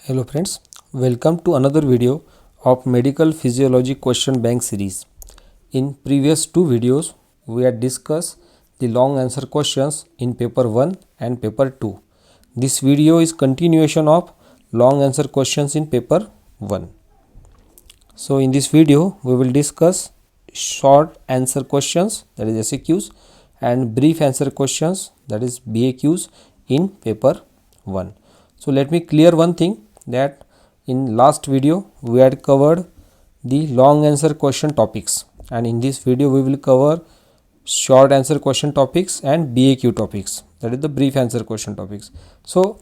Hello friends, welcome to another video of Medical Physiology Question Bank series. In previous two videos, we had discussed the long answer questions in paper 1 and paper 2. This video is continuation of long answer questions in paper 1. So in this video, we will discuss short answer questions, that is SAQs, and brief answer questions, that is BAQs in paper 1. So let me clear one thing, that in last video we had covered the long answer question topics, and in this video we will cover short answer question topics and BAQ topics, that is the brief answer question topics. So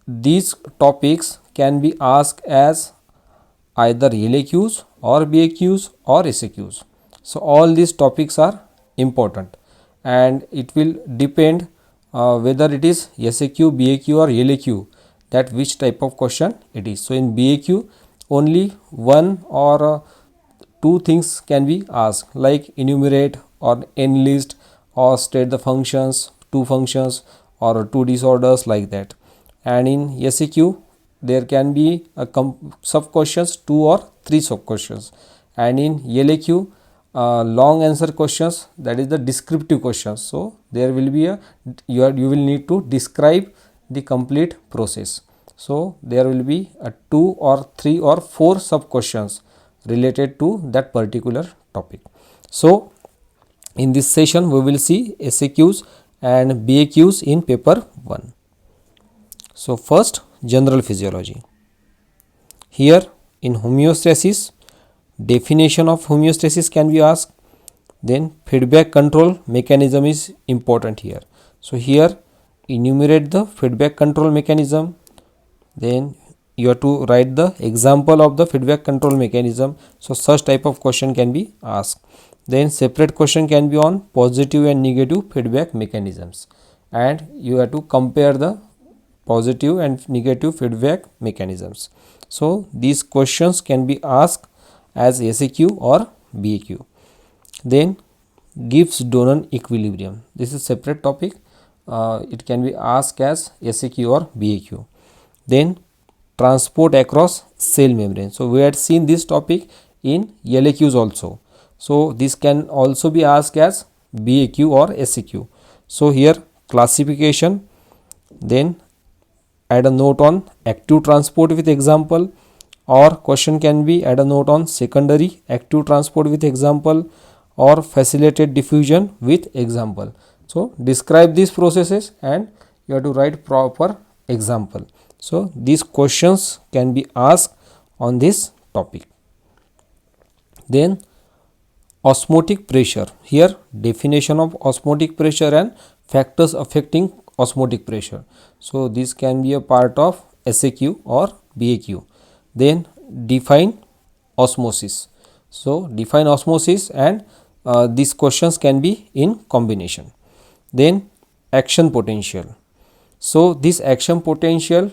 these topics can be asked as either LAQs or BAQs or SAQs. So all these topics are important, and it will depend whether it is SAQ, BAQ or LAQ, that which type of question it is. So in BAQ only one or two things can be asked, like enumerate or enlist or state the functions, two functions or two disorders, like that. And in SAQ there can be a sub questions, two or three sub questions. And in LAQ long answer questions, that is the descriptive questions. So there will be you will need to describe the complete process. So there will be a 2 or 3 or 4 sub questions related to that particular topic. So in this session we will see SAQs and BAQs in paper 1. So first, general physiology. Here in homeostasis, definition of homeostasis can be asked. Then feedback control mechanism is important here. So here enumerate the feedback control mechanism. Then you have to write the example of the feedback control mechanism. So such type of question can be asked. Then separate question can be on positive and negative feedback mechanisms, and you have to compare the positive and negative feedback mechanisms. So these questions can be asked as SAQ or BAQ. Then Gibbs-Donan equilibrium. This is separate topic. It can be asked as SAQ or BAQ. Then transport across cell membrane. So we had seen this topic in LAQs also. So this can also be asked as BAQ or SAQ. So here classification, then add a note on active transport with example, or question can be add a note on secondary active transport with example, or facilitated diffusion with example. So describe these processes and you have to write proper example. So these questions can be asked on this topic. Then osmotic pressure. Here definition of osmotic pressure and factors affecting osmotic pressure. So this can be a part of SAQ or BAQ. Then define osmosis. So define osmosis, and these questions can be in combination. Then action potential. So this action potential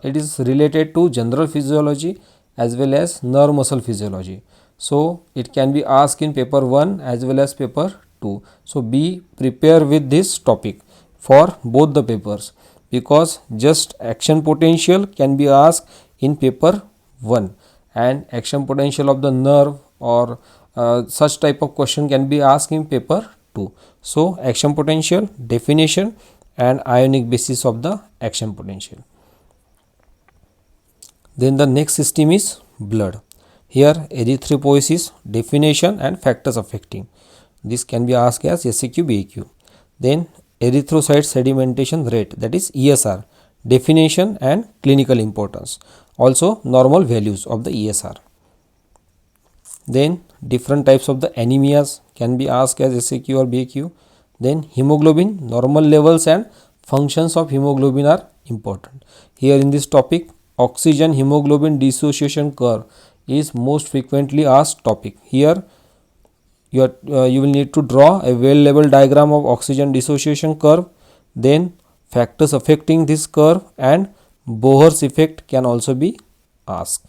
it is related to general physiology as well as nerve muscle physiology. So it can be asked in paper 1 as well as paper 2. So be prepared with this topic for both the papers, because just action potential can be asked in paper 1 and action potential of the nerve or such type of question can be asked in paper 2. So action potential, definition and ionic basis of the action potential. Then the next system is blood. Here erythropoiesis, definition and factors affecting. This can be asked as SAQ, BAQ. Then erythrocyte sedimentation rate, that is ESR, definition and clinical importance. Also normal values of the ESR. Then different types of the anemias can be asked as SAQ or BAQ. Then hemoglobin, normal levels and functions of hemoglobin are important. Here in this topic, oxygen hemoglobin dissociation curve is most frequently asked topic. Here you will need to draw a well labeled diagram of oxygen dissociation curve. Then factors affecting this curve and Bohr's effect can also be asked.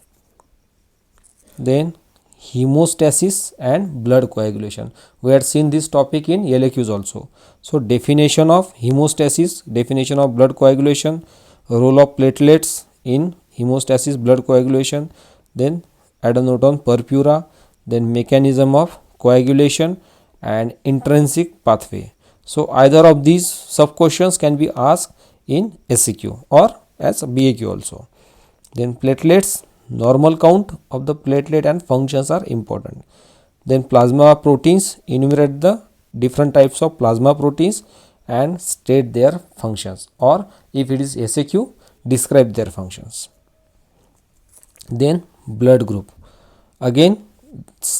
Then hemostasis and blood coagulation. We had seen this topic in LAQs also. So definition of hemostasis, definition of blood coagulation, role of platelets in hemostasis, blood coagulation. Then add a note on purpura, then mechanism of coagulation and intrinsic pathway. So either of these sub questions can be asked in SEQ or as BAQ also. Then platelets, normal count of the platelet and functions are important. Then plasma proteins, enumerate the different types of plasma proteins and state their functions, or if it is SAQ, describe their functions. Then blood group, again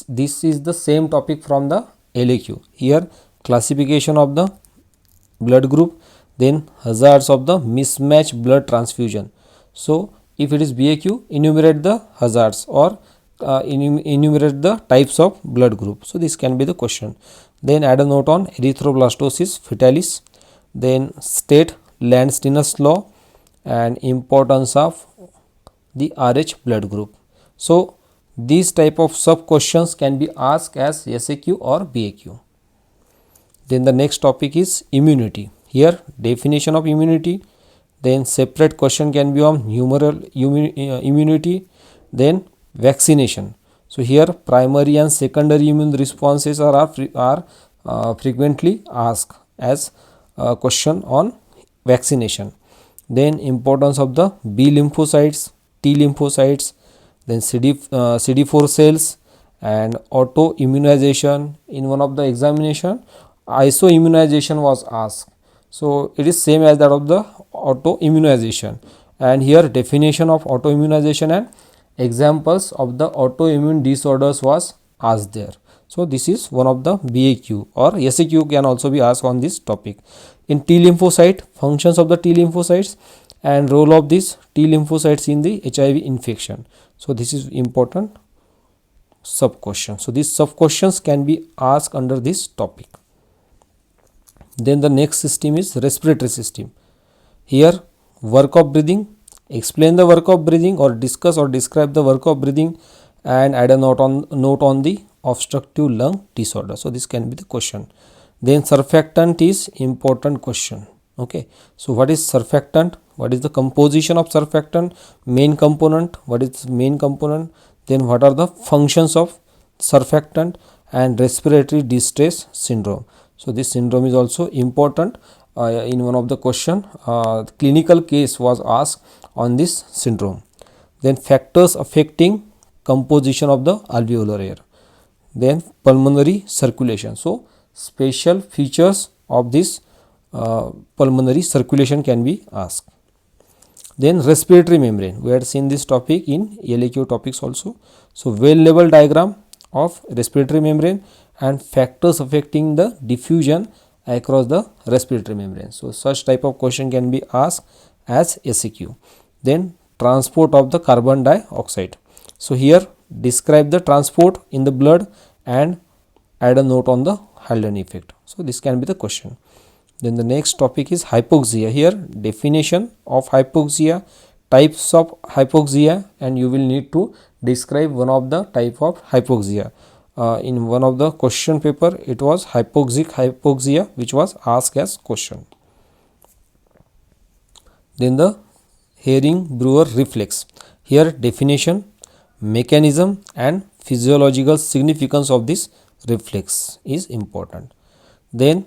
this is the same topic from the LAQ. Here classification of the blood group, then hazards of the mismatched blood transfusion. So if it is BAQ, enumerate the hazards or enumerate the types of blood group. So this can be the question. Then add a note on erythroblastosis fetalis, then state Landstein's law and importance of the RH blood group. So these type of sub questions can be asked as SAQ or BAQ. Then the next topic is immunity. Here definition of immunity, then separate question can be on humoral immunity, then vaccination. So here primary and secondary immune responses are frequently asked as a question on vaccination. Then importance of the B lymphocytes, T lymphocytes, then CD4 cells and auto-immunization. In one of the examination, iso-immunization was asked. So it is same as that of the auto-immunization, and here definition of auto-immunization and examples of the autoimmune disorders was asked there. So this is one of the BAQ, or SAQ can also be asked on this topic. In T lymphocyte, functions of the T lymphocytes and role of these T lymphocytes in the HIV infection. So this is important sub question. So these sub questions can be asked under this topic. Then the next system is respiratory system. Here work of breathing, explain the work of breathing or discuss or describe the work of breathing and add a note on the obstructive lung disorder. So this can be the question. Then surfactant is important question. Okay, so what is surfactant? What is the composition of surfactant? Main component, what is the main component? Then what are the functions of surfactant? And respiratory distress syndrome. So this syndrome is also important. In one of the question, clinical case was asked on this syndrome. Then factors affecting composition of the alveolar air. Then pulmonary circulation. So special features of this pulmonary circulation can be asked. Then respiratory membrane, we had seen this topic in LAQ topics also. So well level diagram of respiratory membrane and factors affecting the diffusion across the respiratory membrane. So such type of question can be asked as SAQ. Then transport of the carbon dioxide. So here describe the transport in the blood and add a note on the Haldane effect. So this can be the question. Then the next topic is hypoxia. Here definition of hypoxia, types of hypoxia, and you will need to describe one of the type of hypoxia. In one of the question paper it was hypoxic hypoxia which was asked as question. Then the Hering-Breuer reflex. Here definition, mechanism and physiological significance of this reflex is important. Then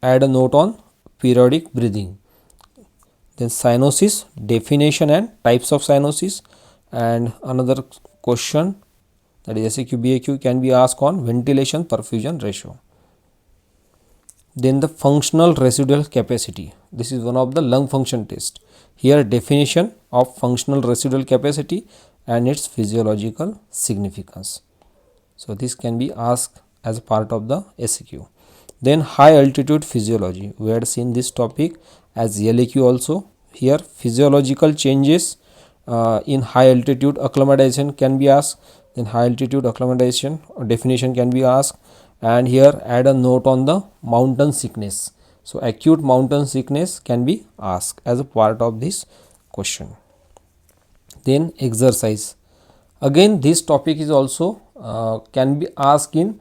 add a note on periodic breathing. Then cyanosis, definition and types of cyanosis, and another question, that is SAQ BAQ, can be asked on ventilation perfusion ratio. Then the functional residual capacity. This is one of the lung function test. Here definition of functional residual capacity and its physiological significance. So this can be asked as a part of the SAQ. Then high altitude physiology. We had seen this topic as LAQ also. Here physiological changes in high altitude acclimatization can be asked. Then high altitude acclimatization definition can be asked, and here add a note on the mountain sickness. So acute mountain sickness can be asked as a part of this question. Then exercise. Again this topic is also can be asked in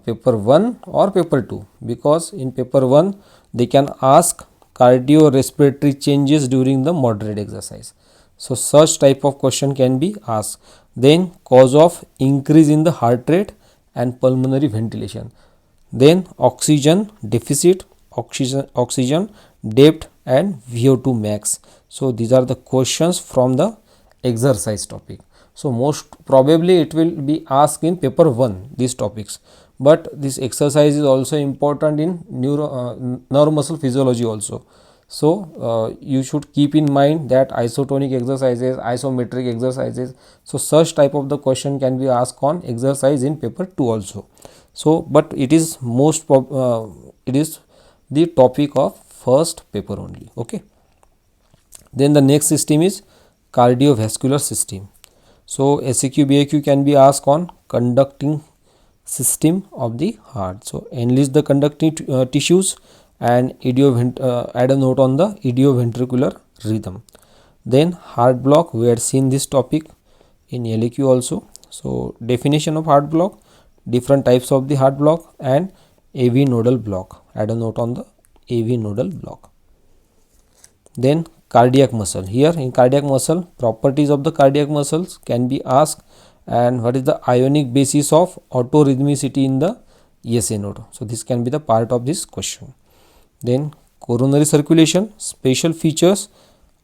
paper 1 or paper 2, because in paper 1 they can ask cardiorespiratory changes during the moderate exercise. So such type of question can be asked. Then cause of increase in the heart rate and pulmonary ventilation. Then oxygen deficit, oxygen depth and VO2 max. So these are the questions from the exercise topic. So most probably it will be asked in paper 1 these topics, but this exercise is also important in neuromuscle physiology also. So you should keep in mind that isotonic exercises, isometric exercises, so such type of the question can be asked on exercise in paper 2 also. So but it is it is the topic of first paper only. Okay, then the next system is cardiovascular system. So SAQ BAQ can be asked on conducting system of the heart. So enlist the conducting tissues and add a note on the idioventricular rhythm. Then heart block, we had seen this topic in LAQ also. So definition of heart block, different types of the heart block, and AV nodal block, add a note on the AV nodal block. Then cardiac muscle, here in cardiac muscle, properties of the cardiac muscles can be asked, and what is the ionic basis of autorhythmicity in the ESA node. So this can be the part of this question. Then coronary circulation, special features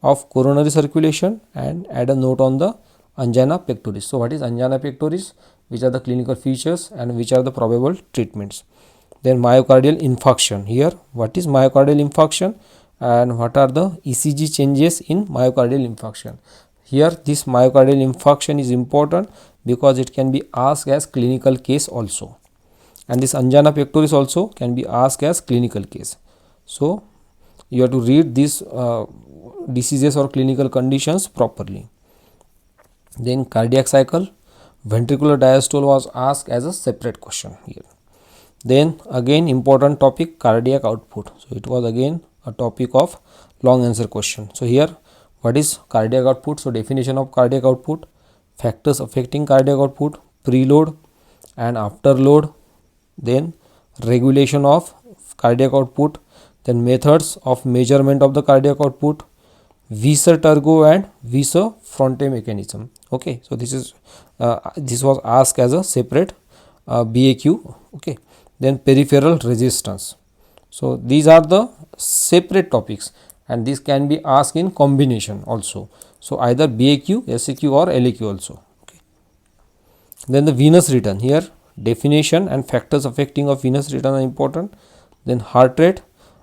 of coronary circulation, and add a note on the angina pectoris. So what is angina pectoris, which are the clinical features and which are the probable treatments. Then myocardial infarction, here what is myocardial infarction and what are the ECG changes in myocardial infarction. Here this myocardial infarction is important because it can be asked as clinical case also, and this angina pectoris also can be asked as clinical case. So you have to read these diseases or clinical conditions properly. Then cardiac cycle, ventricular diastole was asked as a separate question here. Then again important topic, cardiac output. So it was again a topic of long answer question. So here what is cardiac output? So definition of cardiac output, factors affecting cardiac output, preload and afterload, then regulation of cardiac output, then methods of measurement of the cardiac output, Visser Turgot and Visser Fronte mechanism. Okay, so this is this was asked as a separate BAQ. Okay, then peripheral resistance. So these are the separate topics, and this can be asked in combination also. So either BAQ, SAQ or LAQ also. Okay. Then the venous return, here definition and factors affecting of venous return are important. Then heart rate,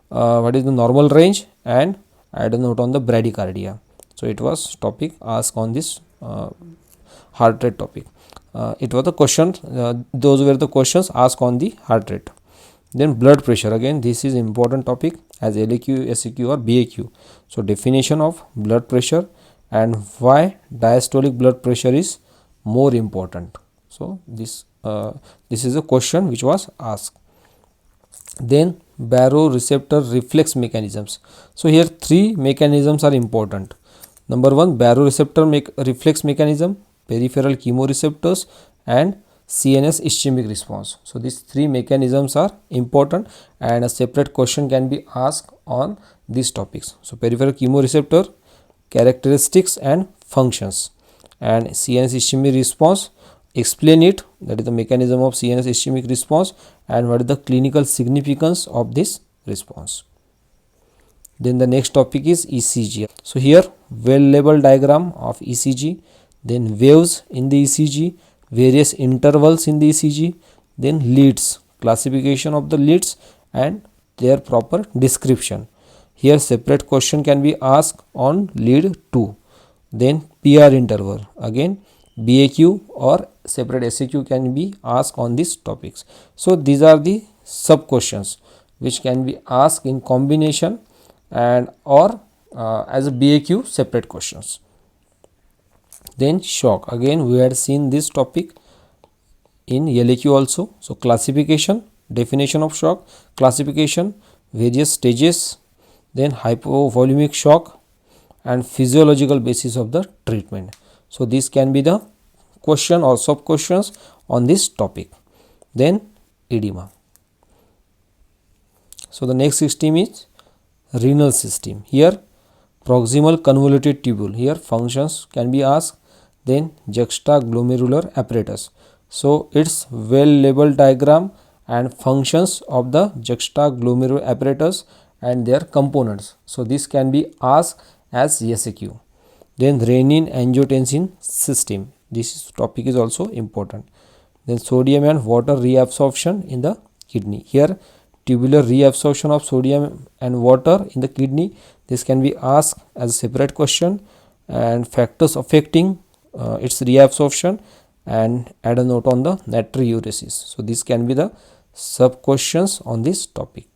what is the normal range, and add a note on the bradycardia. So it was topic asked on this heart rate topic. It was the question, those were the questions asked on the heart rate. Then blood pressure, again this is important topic as LAQ, SAQ or BAQ. So definition of blood pressure and why diastolic blood pressure is more important. So this is a question which was asked. Then baroreceptor reflex mechanisms. So here three mechanisms are important. Number one, baroreceptor reflex mechanism, peripheral chemoreceptors, and CNS ischemic response. So these three mechanisms are important, and a separate question can be asked on these topics. So peripheral chemoreceptor characteristics and functions, and CNS ischemic response, explain it, that is the mechanism of CNS ischemic response, and what is the clinical significance of this response. Then the next topic is ECG. So here well labeled diagram of ECG, then waves in the ECG, various intervals in the ECG, then leads, classification of the leads and their proper description. Here separate question can be asked on lead 2. Then PR interval, again BAQ or separate SAQ can be asked on these topics. So these are the sub questions which can be asked in combination and or as a BAQ separate questions. Then shock, again we had seen this topic in LAQ also. So classification, definition of shock, classification, various stages, then hypovolemic shock and physiological basis of the treatment. So this can be the question or sub questions on this topic. Then edema. So the next system is renal system. Here proximal convoluted tubule, here functions can be asked. Then juxtaglomerular apparatus, so it's well labeled diagram and functions of the juxtaglomerular apparatus and their components. So this can be asked as SAQ. Then renin angiotensin system, this topic is also important. Then sodium and water reabsorption in the kidney, here tubular reabsorption of sodium and water in the kidney, this can be asked as a separate question. And factors affecting its reabsorption, and add a note on the natriuresis. So this can be the sub questions on this topic.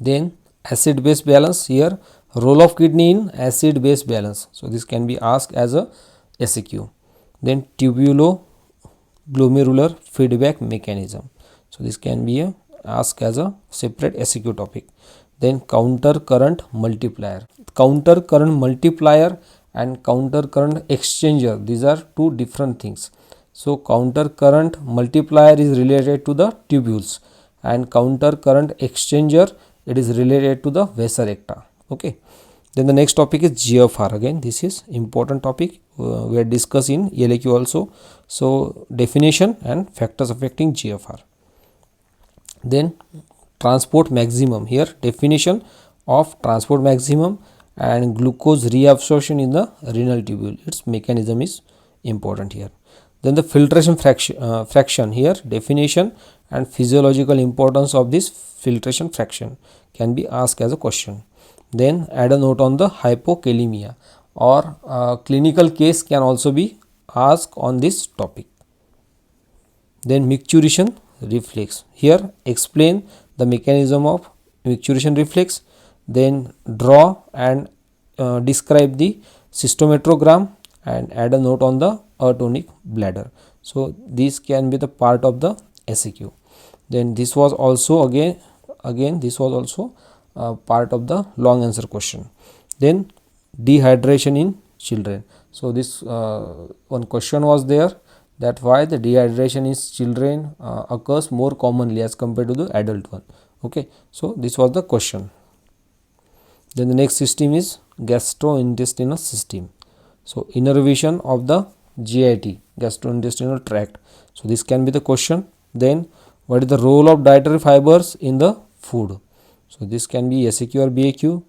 Then acid base balance, here role of kidney in acid base balance, so this can be asked as a SAQ. Then tubuloglomerular feedback mechanism, so this can be asked as a separate SAQ topic. Then counter current multiplier, and counter current exchanger, these are two different things. So counter current multiplier is related to the tubules, and counter current exchanger, it is related to the vasa recta. Okay. Then the next topic is GFR. Again, this is important topic, we are discussing in LAQ also. So definition and factors affecting GFR. Then transport maximum, here definition of transport maximum and glucose reabsorption in the renal tubule, its mechanism is important here. Then the filtration fraction, here definition and physiological importance of this filtration fraction can be asked as a question. Then add a note on the hypokalemia, or clinical case can also be asked on this topic. Then micturition reflex, here explain the mechanism of micturition reflex. Then draw and describe the cystometrogram, and add a note on the atonic bladder. So this can be the part of the SAQ. Then this was also again this was also part of the long answer question. Then dehydration in children, so this one question was there, that why the dehydration in children occurs more commonly as compared to the adult one. Okay, so this was the question. Then the next system is gastrointestinal system, so innervation of the GIT, gastrointestinal tract, so this can be the question. Then what is the role of dietary fibers in the food, so this can be SAQ or BAQ.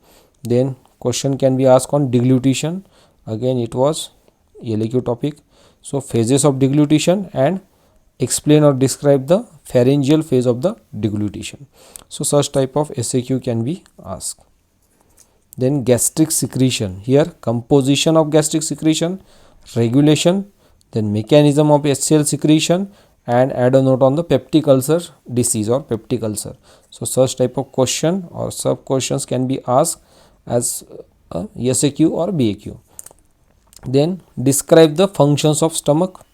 Then question can be asked on deglutition, again it was LAQ topic. So phases of deglutition, and explain or describe the pharyngeal phase of the deglutition. So such type of SAQ can be asked. Then gastric secretion, here composition of gastric secretion, regulation, then mechanism of HCl secretion, and add a note on the peptic ulcer disease or peptic ulcer. So such type of question or sub questions can be asked as SAQ or BAQ. Then describe the functions of stomach,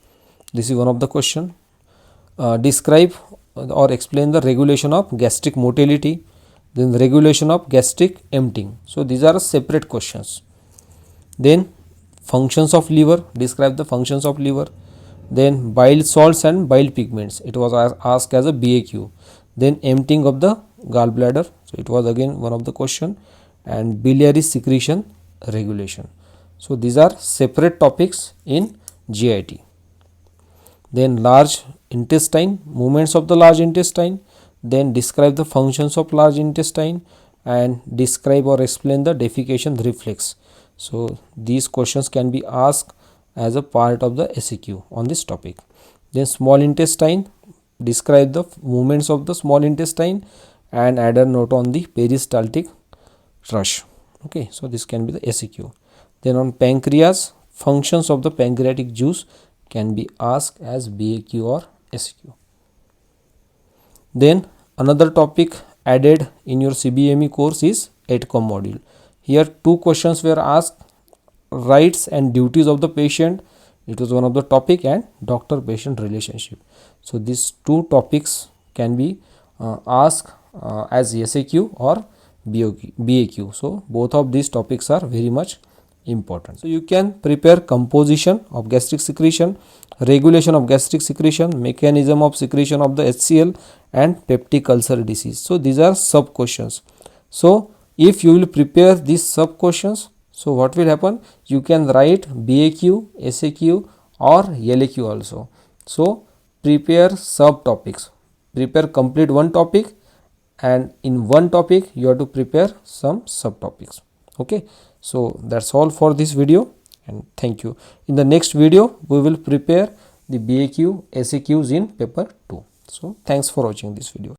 this is one of the question. Describe or explain the regulation of gastric motility, then the regulation of gastric emptying. So these are separate questions. Then functions of liver, describe the functions of liver. Then bile salts and bile pigments, it was asked as a BAQ. Then emptying of the gallbladder, so it was again one of the question. And biliary secretion regulation, so these are separate topics in GIT. Then large intestine, movements of the large intestine, then describe the functions of large intestine, and describe or explain the defecation reflex. So these questions can be asked as a part of the SAQ on this topic. Then small intestine, describe the movements of the small intestine, and add a note on the peristaltic rush. Okay, so this can be the SAQ. Then on pancreas, functions of the pancreatic juice can be asked as BAQ or SAQ. Then another topic added in your CBME course is ADCOM module. Here two questions were asked, rights and duties of the patient, it was one of the topic, and doctor patient relationship. So these two topics can be asked as SAQ or BAQ. So both of these topics are very much important. So you can prepare composition of gastric secretion, regulation of gastric secretion, mechanism of secretion of the HCl, and peptic ulcer disease. So these are sub questions. So if you will prepare these sub questions, so what will happen, you can write BAQ, SAQ or LAQ also. So prepare subtopics, prepare complete one topic, and in one topic you have to prepare some subtopics. Okay, so that's all for this video, and thank you. In the next video we will prepare the BAQ, SAQs in paper 2. So thanks for watching this video.